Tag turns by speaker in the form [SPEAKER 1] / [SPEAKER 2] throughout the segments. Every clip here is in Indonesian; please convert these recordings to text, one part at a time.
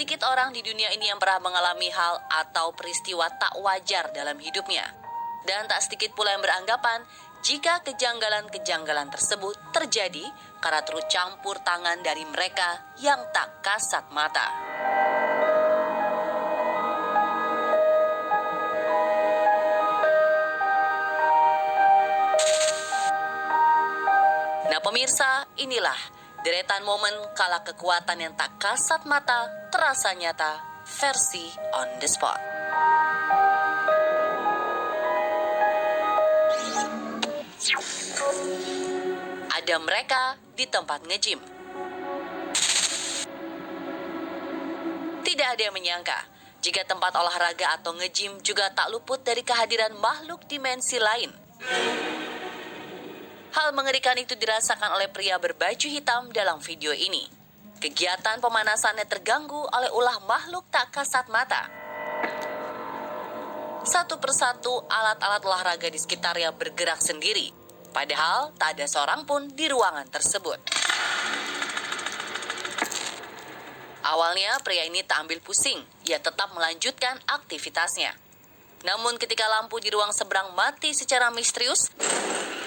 [SPEAKER 1] sedikit orang di dunia ini yang pernah mengalami hal atau peristiwa tak wajar dalam hidupnya. Dan tak sedikit pula yang beranggapan jika kejanggalan-kejanggalan tersebut terjadi karena turut campur tangan dari mereka yang tak kasat mata. Nah pemirsa, inilah deretan momen kala kekuatan yang tak kasat mata terasa nyata versi On The Spot. Ada mereka di tempat nge-gym. Tidak ada yang menyangka jika tempat olahraga atau nge-gym juga tak luput dari kehadiran makhluk dimensi lain. Hal mengerikan itu dirasakan oleh pria berbaju hitam dalam video ini. Kegiatan pemanasannya terganggu oleh ulah makhluk tak kasat mata. Satu persatu alat-alat olahraga di sekitarnya bergerak sendiri. Padahal tak ada seorang pun di ruangan tersebut. Awalnya pria ini tak ambil pusing, ia tetap melanjutkan aktivitasnya. Namun ketika lampu di ruang seberang mati secara misterius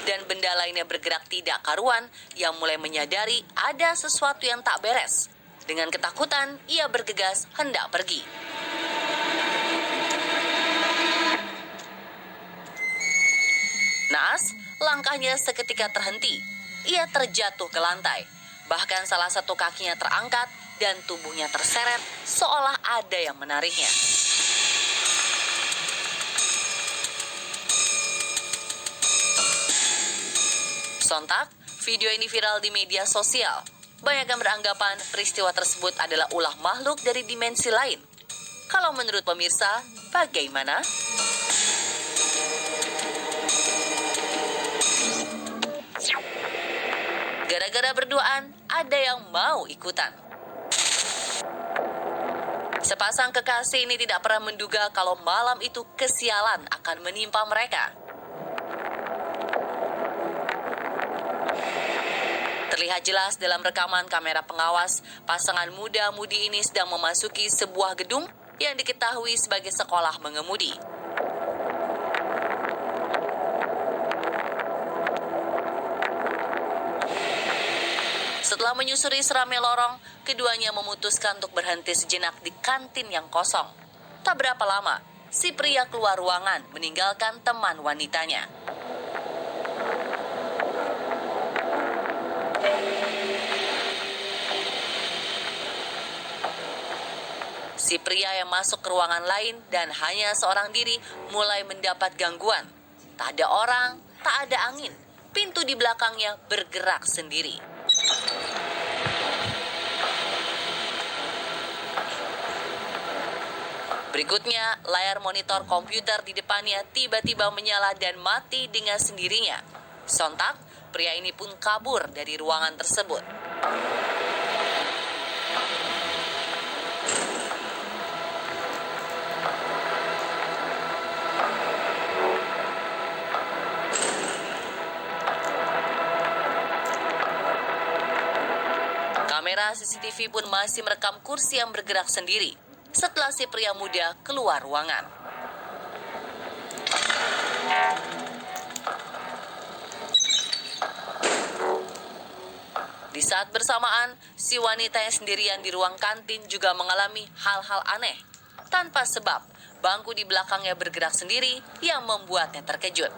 [SPEAKER 1] dan benda lainnya bergerak tidak karuan, ia mulai menyadari ada sesuatu yang tak beres. Dengan ketakutan, ia bergegas hendak pergi. Naas, langkahnya seketika terhenti. Ia terjatuh ke lantai. Bahkan salah satu kakinya terangkat dan tubuhnya terseret seolah ada yang menariknya. Sontak, video ini viral di media sosial. Banyak yang beranggapan peristiwa tersebut adalah ulah makhluk dari dimensi lain. Kalau menurut pemirsa, bagaimana? Gara-gara berduaan, ada yang mau ikutan. Sepasang kekasih ini tidak pernah menduga kalau malam itu kesialan akan menimpa mereka. Terlihat jelas dalam rekaman kamera pengawas, pasangan muda-mudi ini sedang memasuki sebuah gedung yang diketahui sebagai sekolah mengemudi. Setelah menyusuri seramai lorong, keduanya memutuskan untuk berhenti sejenak di kantin yang kosong. Tak berapa lama, si pria keluar ruangan meninggalkan teman wanitanya. Si pria yang masuk ke ruangan lain dan hanya seorang diri mulai mendapat gangguan. Tak ada orang, tak ada angin. Pintu di belakangnya bergerak sendiri. Berikutnya, layar monitor komputer di depannya tiba-tiba menyala dan mati dengan sendirinya. Sontak, pria ini pun kabur dari ruangan tersebut. Kamera CCTV pun masih merekam kursi yang bergerak sendiri setelah si pria muda keluar ruangan. Di saat bersamaan, si wanita yang sendirian di ruang kantin juga mengalami hal-hal aneh. Tanpa sebab, bangku di belakangnya bergerak sendiri yang membuatnya terkejut.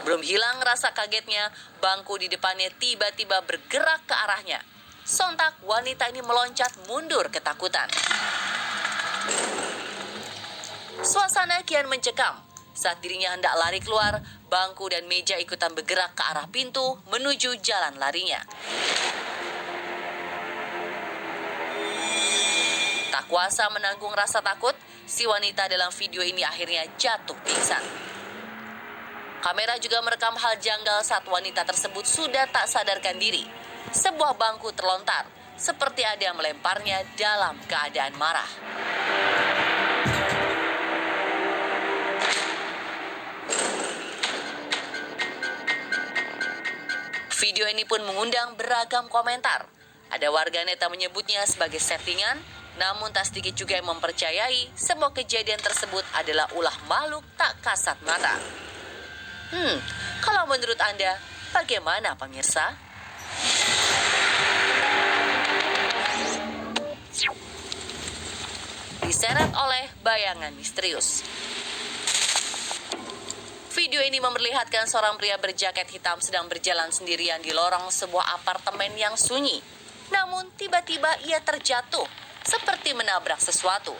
[SPEAKER 1] Belum hilang rasa kagetnya, bangku di depannya tiba-tiba bergerak ke arahnya. Sontak, wanita ini meloncat mundur ketakutan. Suasana kian mencekam. Saat dirinya hendak lari keluar, bangku dan meja ikutan bergerak ke arah pintu menuju jalan larinya. Tak kuasa menanggung rasa takut, si wanita dalam video ini akhirnya jatuh pingsan. Kamera juga merekam hal janggal saat wanita tersebut sudah tak sadarkan diri. Sebuah bangku terlontar, seperti ada yang melemparnya dalam keadaan marah. Video ini pun mengundang beragam komentar. Ada warganet yang menyebutnya sebagai settingan, namun tak sedikit juga yang mempercayai semua kejadian tersebut adalah ulah makhluk tak kasat mata. Kalau menurut Anda, bagaimana pemirsa? Diseret oleh bayangan misterius. Video ini memperlihatkan seorang pria berjaket hitam sedang berjalan sendirian di lorong sebuah apartemen yang sunyi. Namun tiba-tiba ia terjatuh seperti menabrak sesuatu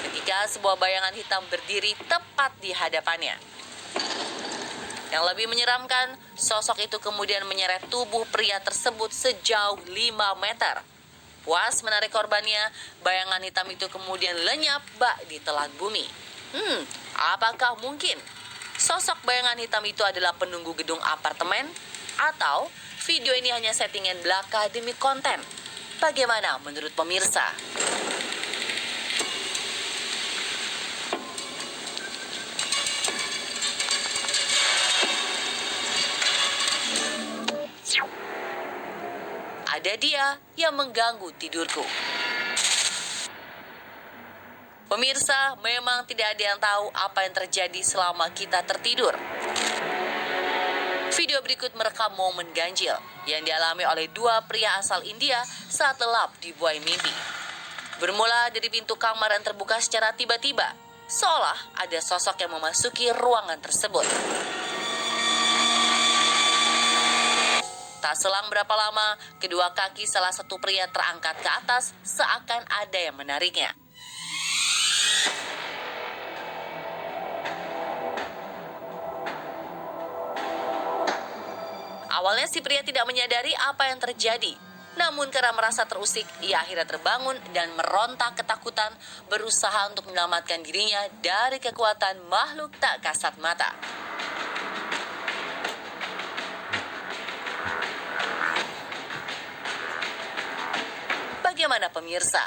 [SPEAKER 1] ketika sebuah bayangan hitam berdiri tepat di hadapannya. Yang lebih menyeramkan, sosok itu kemudian menyeret tubuh pria tersebut sejauh 5 meter. Puas menarik korbannya, bayangan hitam itu kemudian lenyap bak di telan bumi. Apakah mungkin sosok bayangan hitam itu adalah penunggu gedung apartemen? Atau video ini hanya settingan belaka demi konten? Bagaimana menurut pemirsa? Ada dia yang mengganggu tidurku. Pemirsa, memang tidak ada yang tahu apa yang terjadi selama kita tertidur. Video berikut merekam momen ganjil yang dialami oleh 2 pria asal India saat lelap di buai mimpi. Bermula dari pintu kamar yang terbuka secara tiba-tiba, seolah ada sosok yang memasuki ruangan tersebut. Tak selang berapa lama, kedua kaki salah satu pria terangkat ke atas seakan ada yang menariknya. Awalnya si pria tidak menyadari apa yang terjadi. Namun karena merasa terusik, ia akhirnya terbangun dan meronta ketakutan berusaha untuk menyelamatkan dirinya dari kekuatan makhluk tak kasat mata. Bagaimana pemirsa?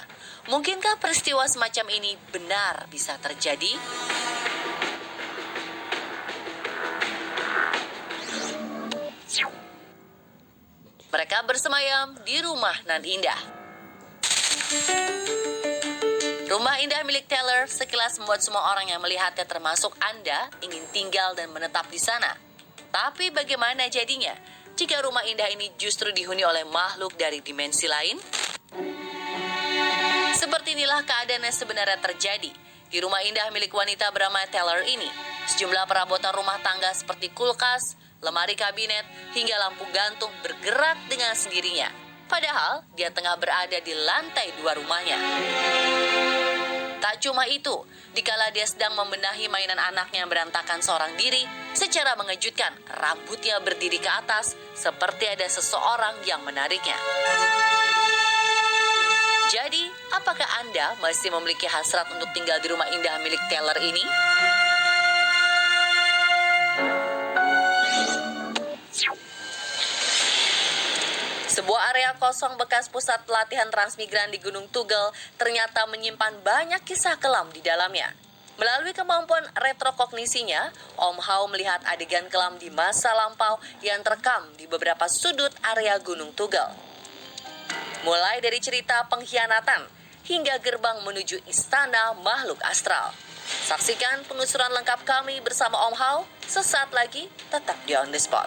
[SPEAKER 1] Mungkinkah peristiwa semacam ini benar bisa terjadi? Mereka bersemayam di rumah nan indah. Rumah indah milik Taylor sekilas membuat semua orang yang melihatnya termasuk Anda ingin tinggal dan menetap di sana. Tapi bagaimana jadinya jika rumah indah ini justru dihuni oleh makhluk dari dimensi lain? Seperti inilah keadaan yang sebenarnya terjadi di rumah indah milik wanita bernama Taylor ini. Sejumlah perabotan rumah tangga seperti kulkas, lemari kabinet, hingga lampu gantung bergerak dengan sendirinya. Padahal dia tengah berada di lantai 2 rumahnya. Tak cuma itu, dikala dia sedang membenahi mainan anaknya yang berantakan seorang diri, secara mengejutkan rambutnya berdiri ke atas seperti ada seseorang yang menariknya. Jadi, apakah Anda masih memiliki hasrat untuk tinggal di rumah indah milik Taylor ini? Sebuah area kosong bekas pusat pelatihan transmigran di Gunung Tugel ternyata menyimpan banyak kisah kelam di dalamnya. Melalui kemampuan retrokognisinya, Om Hao melihat adegan kelam di masa lampau yang terekam di beberapa sudut area Gunung Tugel. Mulai dari cerita pengkhianatan hingga gerbang menuju istana makhluk astral. Saksikan penelusuran lengkap kami bersama Om Hao sesaat lagi, tetap di On The Spot.